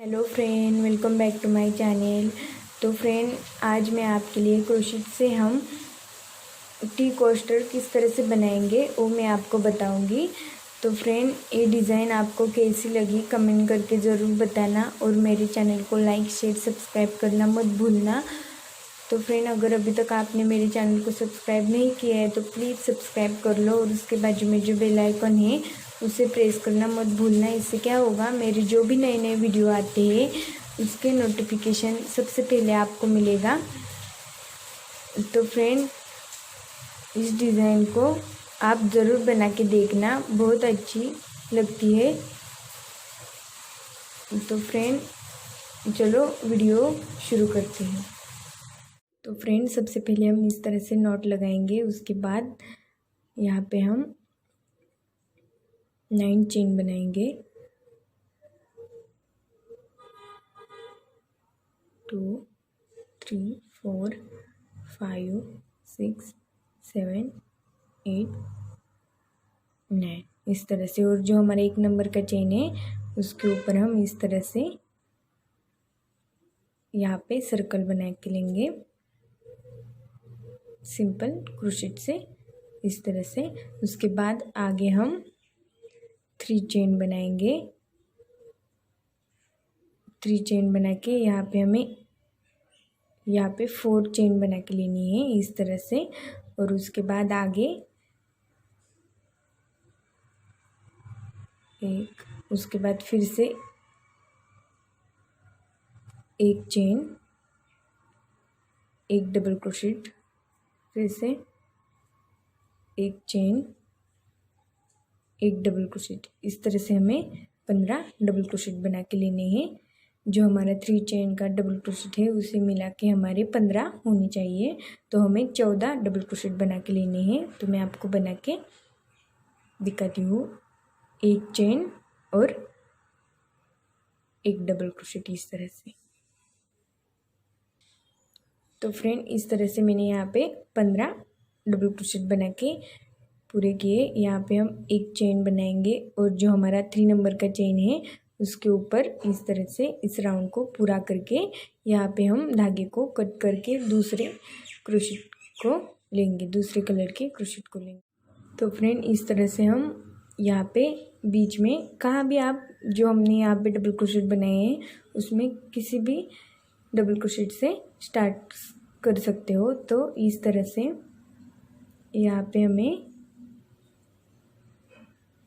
Hello friend, welcome back to my channel. तो friend, आज मैं आपके लिए क्रोशेट से हम टी कोस्टर किस तरह से बनाएंगे वो मैं आपको बताऊंगी। तो फ्रेंड, ये डिज़ाइन आपको कैसी लगी कमेंट करके ज़रूर बताना और मेरे चैनल को लाइक शेयर सब्सक्राइब करना मत भूलना। तो फ्रेंड, अगर अभी तक आपने मेरे चैनल को सब्सक्राइब नहीं किया है तो प्लीज़ सब्सक्राइब कर लो और उसके बाजू में जो बेल आइकन है उसे प्रेस करना मत भूलना। इससे क्या होगा, मेरे जो भी नए नए वीडियो आते हैं उसके नोटिफिकेशन सबसे पहले आपको मिलेगा। तो फ्रेंड, इस डिज़ाइन को आप ज़रूर बना के देखना, बहुत अच्छी लगती है। तो फ्रेंड, चलो वीडियो शुरू करते हैं। तो फ्रेंड, सबसे पहले हम इस तरह से नॉट लगाएंगे। उसके बाद यहाँ पे हम 9 चेन बनाएंगे। 2 3 4 5 6 7 8 9 इस तरह से। और जो हमारा 1 नंबर का चेन है उसके ऊपर हम इस तरह से यहाँ पे सर्कल बना के लेंगे सिंपल क्रोशेट से इस तरह से। उसके बाद आगे हम 3 चेन बनाएंगे। 3 चेन बना के यहाँ पे हमें 4 चेन बना के लेनी है इस तरह से। और उसके बाद आगे उसके बाद फिर से 1 चेन, 1 डबल क्रोशेट, फिर से 1 चेन, 1 डबल क्रोशेट। इस तरह से हमें 15 डबल क्रोशेट बना के लेने हैं। जो हमारा 3 चेन का डबल क्रोशेट है उसे मिला के हमारे 15 होनी चाहिए। तो हमें 14 डबल क्रोशेट बना के लेने हैं। तो मैं आपको बना के दिखाती हूँ। 1 चेन और 1 डबल क्रोशेट इस तरह से। तो फ्रेंड, इस तरह से मैंने यहाँ पे 15 डबल क्रोशेट बना के पूरे किए। यहाँ पे हम 1 चेन बनाएंगे और जो हमारा 3 नंबर का चेन है उसके ऊपर इस तरह से इस राउंड को पूरा करके यहाँ पे हम धागे को कट करके दूसरे क्रोशेट को लेंगे, दूसरे कलर के क्रोशेट को लेंगे। तो फ्रेंड, इस तरह से हम यहाँ पे बीच में कहाँ भी आप जो हमने यहाँ पे डबल क्रोशेट बनाए हैं उसमें किसी भी डबल क्रोशेट से स्टार्ट कर सकते हो। तो इस तरह से यहाँ पे हमें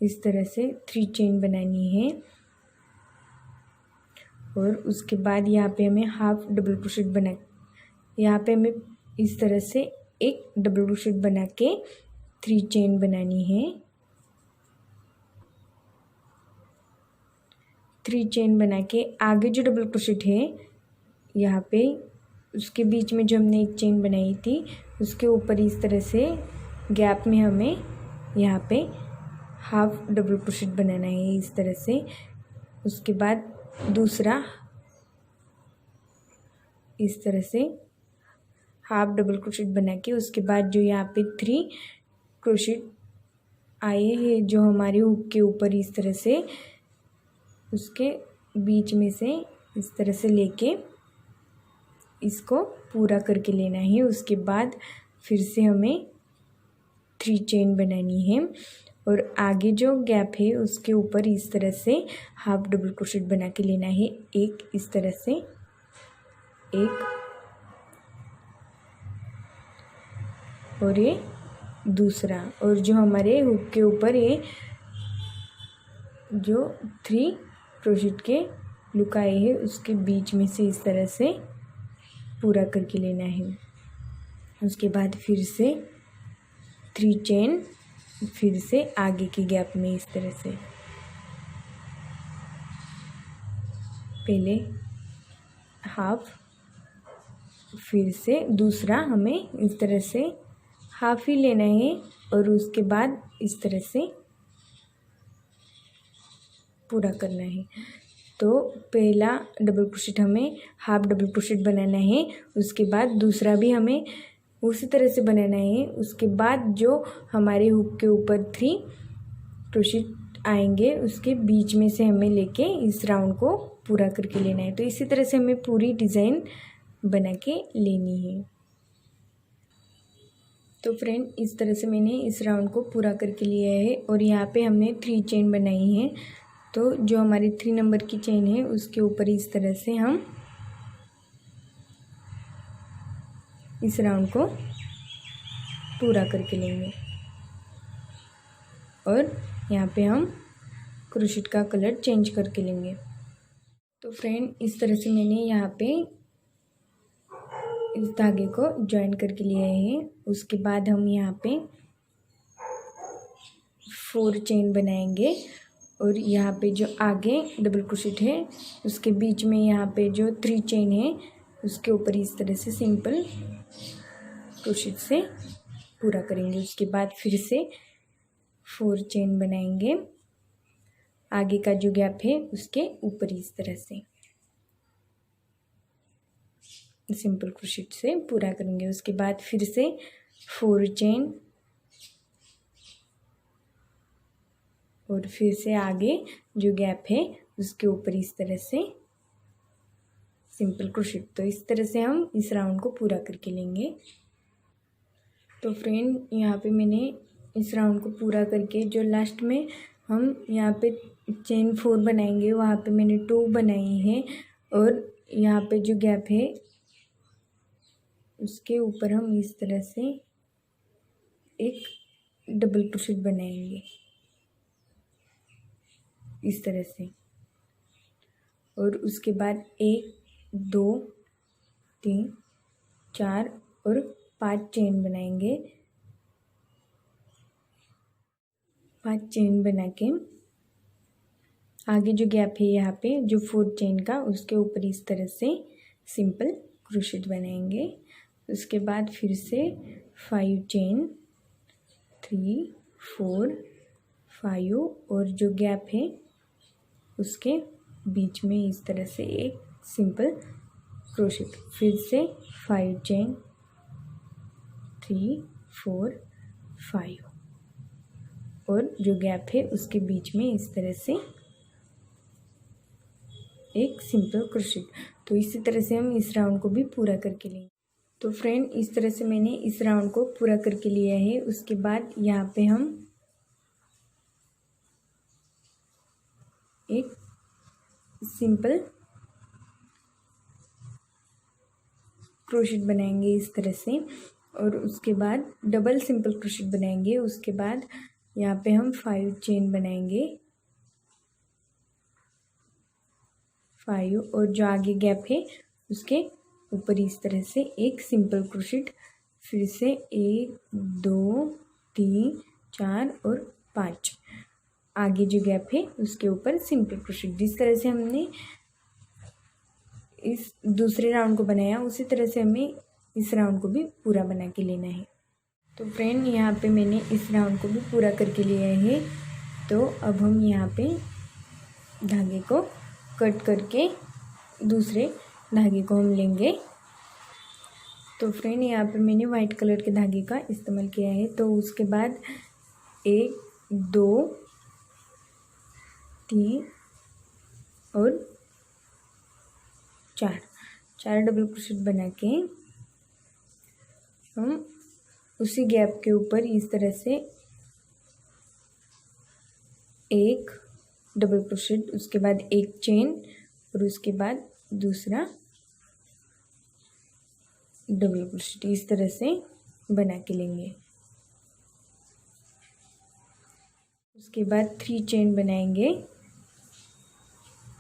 इस तरह से 3 चेन बनानी है। और उसके बाद यहाँ पे हमें हाफ डबल क्रोशेट बना, यहाँ पे हमें इस तरह से एक डबल क्रोशेट बना के 3 चेन बनानी है। 3 चेन बना के आगे जो डबल क्रोशेट है यहाँ पे उसके बीच में जो हमने 1 चेन बनाई थी उसके ऊपर इस तरह से गैप में हमें यहाँ पे हाफ डबल क्रोशेट बनाना है इस तरह से। उसके बाद दूसरा इस तरह से हाफ डबल क्रोशेट बना के उसके बाद जो यहाँ पे 3 क्रोशेट आए हैं जो हमारे हुक के ऊपर इस तरह से उसके बीच में से इस तरह से लेके इसको पूरा करके लेना है। उसके बाद फिर से हमें 3 चेन बनानी है और आगे जो गैप है उसके ऊपर इस तरह से हाफ डबल क्रोशेट बना के लेना है। एक इस तरह से, एक और ये दूसरा। और जो हमारे हुक के ऊपर ये जो 3 क्रोशेट के लुक आए हैं उसके बीच में से इस तरह से पूरा करके लेना है। उसके बाद फिर से 3 चेन, फिर से आगे के गैप में इस तरह से पहले हाफ, फिर से दूसरा हमें इस तरह से हाफ ही लेना है और उसके बाद इस तरह से पूरा करना है। तो पहला डबल क्रोशेट हमें हाफ डबल क्रोशेट बनाना है, उसके बाद दूसरा भी हमें उसी तरह से बनाना है। उसके बाद जो हमारे हुक के ऊपर 3 क्रोशेट आएंगे उसके बीच में से हमें लेके इस राउंड को पूरा करके लेना है। तो इसी तरह से हमें पूरी डिज़ाइन बना के लेनी है। तो फ्रेंड इस तरह से मैंने इस राउंड को पूरा करके लिया है और यहाँ पे हमने 3 चेन बनाई है। तो जो हमारी 3 नंबर की चेन है उसके ऊपर इस तरह से हम इस राउंड को पूरा करके लेंगे और यहाँ पे हम क्रोशेट का कलर चेंज करके लेंगे। तो फ्रेंड इस तरह से मैंने यहाँ पे इस धागे को जॉइन करके लिया है। उसके बाद हम यहाँ पे 4 चेन बनाएंगे और यहाँ पे जो आगे डबल क्रोशेट है उसके बीच में यहाँ पे जो 3 चेन है उसके ऊपर इस तरह से सिंपल क्रोशेट से पूरा करेंगे। उसके बाद फिर से 4 चेन बनाएंगे, आगे का जो गैप है उसके ऊपर इस तरह से सिंपल क्रोशेट से पूरा करेंगे। उसके बाद फिर से 4 चेन और फिर से आगे जो गैप है उसके ऊपर इस तरह से सिंपल क्रोशेट। तो इस तरह से हम इस राउंड को पूरा करके लेंगे। तो फ्रेंड यहाँ पे मैंने इस राउंड को पूरा करके जो लास्ट में हम यहाँ पे चेन 4 बनाएंगे वहाँ पे मैंने 2 बनाई है और यहाँ पे जो गैप है उसके ऊपर हम इस तरह से एक डबल क्रोशेट बनाएंगे इस तरह से और उसके बाद 1 2 3 4 और 5 चेन बनाएंगे। 5 चेन बना के आगे जो गैप है यहाँ पे जो 4 चेन का उसके ऊपर इस तरह से सिंपल क्रोशेट बनाएंगे। उसके बाद फिर से 5 चेन 3 4 5 और जो गैप है उसके बीच में इस तरह से एक सिंपल क्रोशेट, फिर से 5 चेन 3 4 5 और जो गैप है उसके बीच में इस तरह से एक सिंपल क्रोशेट। तो इसी तरह से हम इस राउंड को भी पूरा करके लेंगे। तो फ्रेंड इस तरह से मैंने इस राउंड को पूरा करके लिया है। उसके बाद यहाँ पे हम एक सिंपल क्रोशेट बनाएंगे इस तरह से और उसके बाद डबल सिंपल क्रोशेट बनाएंगे। उसके बाद यहाँ पे हम 5 चेन बनाएंगे 5 और जो आगे गैप है उसके ऊपर इस तरह से एक सिंपल क्रोशेट, फिर से 1 2 3 4 और 5 आगे जो गैप है उसके ऊपर सिंपल क्रोशेट। जिस तरह से हमने इस दूसरे राउंड को बनाया उसी तरह से हमें इस राउंड को भी पूरा बना के लेना है। तो फ्रेंड यहाँ पे मैंने इस राउंड को भी पूरा करके लिया है। तो अब हम यहाँ पे धागे को कट करके दूसरे धागे को हम लेंगे। तो फ्रेंड यहाँ पे मैंने वाइट कलर के धागे का इस्तेमाल किया है। तो उसके बाद 1 2 3 और 4 डबल क्रोशेट बना के हम उसी गैप के ऊपर इस तरह से एक डबल क्रोशेट, उसके बाद एक चेन और उसके बाद दूसरा डबल क्रोशेट इस तरह से बना के लेंगे। उसके बाद 3 चेन बनाएंगे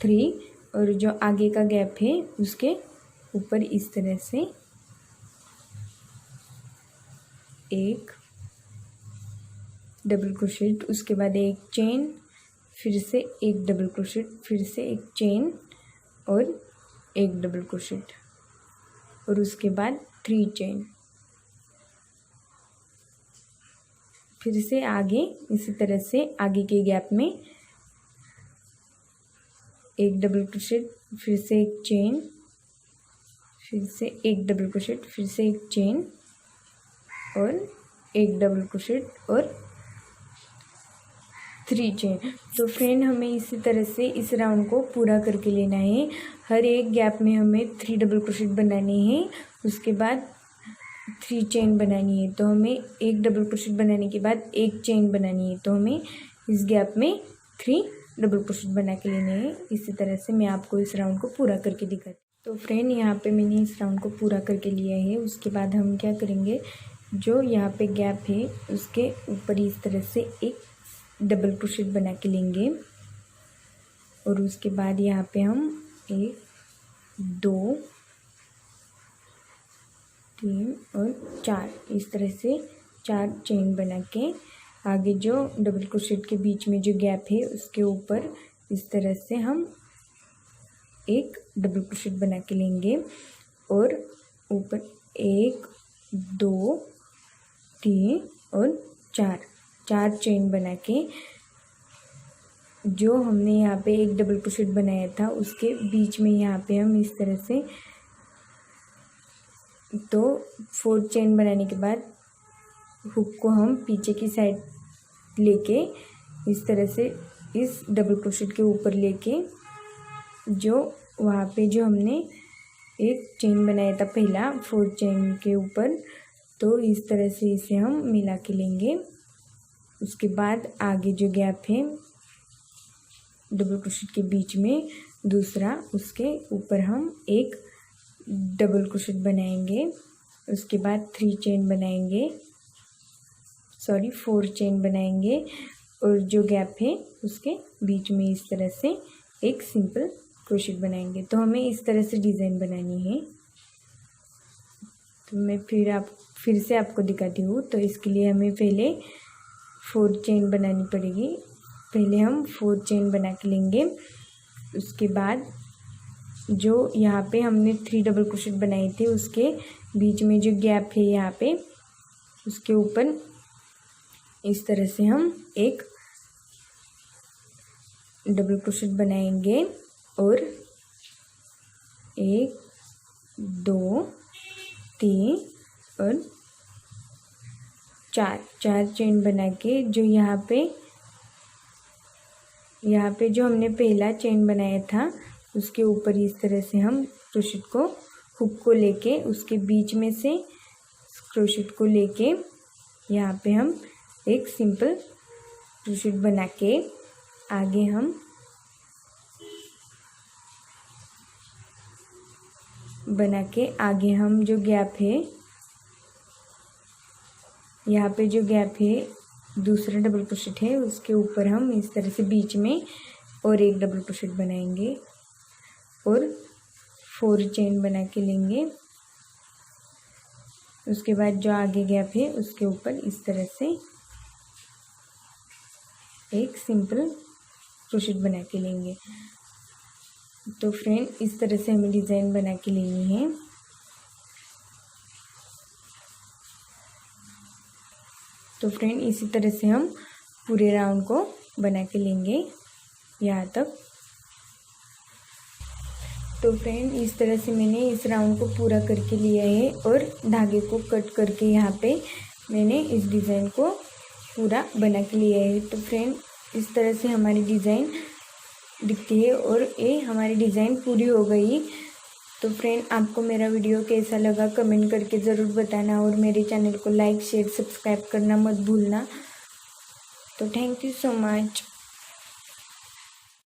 3 और जो आगे का गैप है उसके ऊपर इस तरह से एक डबल क्रोशेट, उसके बाद एक चेन, फिर से एक डबल क्रोशेट, फिर से एक चेन और एक डबल क्रोशेट और उसके बाद 3 चेन, फिर से आगे इसी तरह से आगे के गैप में एक डबल क्रोशेट, फिर से एक चेन, फिर से एक डबल क्रोशेट, फिर से एक चेन और एक डबल क्रोशेट और 3 चेन। तो फ्रेंड हमें इसी तरह से इस राउंड को पूरा करके लेना है। हर एक गैप में हमें 3 डबल क्रोशेट बनाने हैं, उसके बाद 3 चेन बनानी है। तो हमें एक डबल क्रोशेट बनाने के बाद एक चेन बनानी है। तो हमें इस गैप में 3 डबल क्रोशेट बना के लेने हैं। इसी तरह से मैं आपको इस राउंड को पूरा करके दिखाती हूँ। तो फ्रेंड यहाँ पे मैंने इस राउंड को पूरा करके लिया है। उसके बाद हम क्या करेंगे, जो यहाँ पे गैप है उसके ऊपर इस तरह से एक डबल क्रोशेट बना के लेंगे और उसके बाद यहाँ पे हम 1 2 3 और 4 इस तरह से 4 चेन बना के आगे जो डबल क्रोशेट के बीच में जो गैप है उसके ऊपर इस तरह से हम एक डबल क्रोशेट बना के लेंगे और ऊपर 1 2 3 और 4 चेन बना के जो हमने यहाँ पे एक डबल क्रोशेट बनाया था उसके बीच में यहाँ पे हम इस तरह से तो 4 चेन बनाने के बाद हुक को हम पीछे की साइड लेके इस तरह से इस डबल क्रोशेट के ऊपर लेके जो वहाँ पे जो हमने एक चेन बनाया था पहला 4 चेन के ऊपर, तो इस तरह से इसे हम मिला के लेंगे। उसके बाद आगे जो गैप है डबल क्रोशेट के बीच में दूसरा, उसके ऊपर हम एक डबल क्रोशेट बनाएंगे। उसके बाद 3 चेन बनाएंगे, 4 चेन बनाएंगे और जो गैप है उसके बीच में इस तरह से एक सिंपल क्रोशेट बनाएंगे। तो हमें इस तरह से डिज़ाइन बनानी है। तो मैं फिर से आपको दिखाती हूँ। तो इसके लिए हमें पहले 4 चेन बनानी पड़ेगी। पहले हम 4 चेन बना के लेंगे। उसके बाद जो यहाँ पे हमने 3 डबल क्रोशेट बनाए थे उसके बीच में जो गैप है यहाँ पे उसके ऊपर इस तरह से हम एक डबल क्रोशेट बनाएंगे और 1 2 3 और 4 चेन बना के जो यहाँ पे जो हमने पहला चेन बनाया था उसके ऊपर इस तरह से हम क्रोशेट को हुक को लेके उसके बीच में से क्रोशेट को लेके यहाँ पे हम एक सिंपल क्रोशेट बना के आगे हम जो गैप है यहाँ पे जो गैप है दूसरा डबल क्रोशेट है उसके ऊपर हम इस तरह से बीच में और एक डबल क्रोशेट बनाएंगे और 4 चेन बना के लेंगे। उसके बाद जो आगे गैप है उसके ऊपर इस तरह से एक सिंपल क्रोशेट बना के लेंगे। तो फ्रेंड इस तरह से हमें डिज़ाइन बना के लेनी है। तो फ्रेंड इसी तरह से हम पूरे राउंड को बना के लेंगे यहाँ तक। तो फ्रेंड इस तरह से मैंने इस राउंड को पूरा करके लिया है और धागे को कट करके यहाँ पे मैंने इस डिज़ाइन को पूरा बना के लिया है। तो फ्रेंड इस तरह से हमारी डिज़ाइन दिखती है और ये हमारी डिज़ाइन पूरी हो गई। तो फ्रेंड आपको मेरा वीडियो कैसा लगा कमेंट करके ज़रूर बताना और मेरे चैनल को लाइक शेयर सब्सक्राइब करना मत भूलना। तो थैंक यू सो मच।